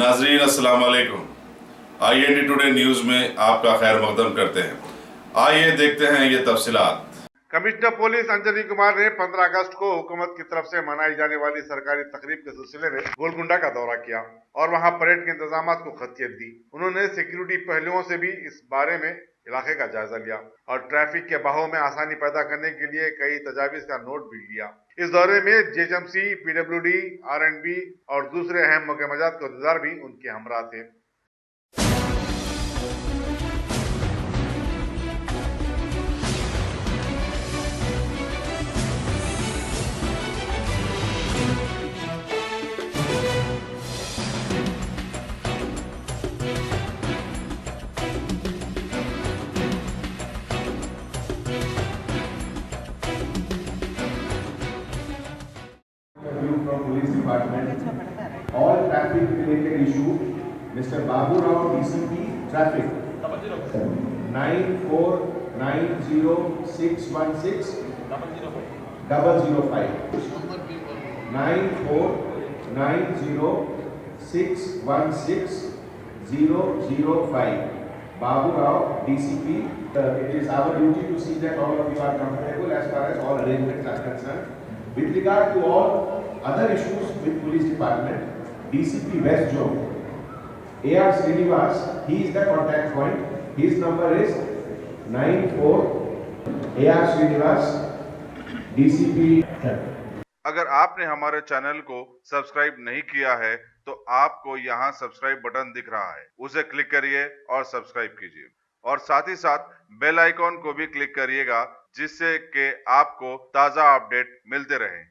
नाजरीन अस्सलाम वालेकुम। IND टुडे न्यूज़ में आपका खैर मकदम करते हैं। आइए देखते हैं ये तफसीलात। कमिश्नर पुलिस अंजनी कुमार ने 15 अगस्त को हुकूमत की तरफ से मनाई जाने वाली सरकारी तकरीब के सिलसिले में गोलकुंडा का दौरा किया और वहां परेड के इंतजाम को खतियत दी। उन्होंने सिक्योरिटी पहलुओं से भी इस बारे में इलाके का जायजा लिया और ट्रैफिक के बहाव में आसानी पैदा करने के लिए कई तजावीज का नोट भी लिया। इस दौरे में GHMC, PWD, R&B और दूसरे अहम मौके-मजात के अहदेदार भी उनके हमरा थे। From police department, all traffic related issue, Mr. Babu Rao, DCP, traffic, 9490616005, 9490616005, Babu Rao, DCP. It is our duty to see that all of you are comfortable as far as all arrangements are concerned. With regard to all other issues with police department, DCP West Zone, AR Srinivas, he is the contact point. His number is 94 AR Srinivas, DCP. अगर आपने हमारे channel को subscribe नहीं किया है तो आपको यहाँ सब्सक्राइब बटन दिख रहा है, उसे क्लिक करिए और सब्सक्राइब कीजिए और साथ ही साथ बेल आइकॉन को भी क्लिक करिएगा जिससे कि आपको ताज़ा अपडेट मिलते रहें।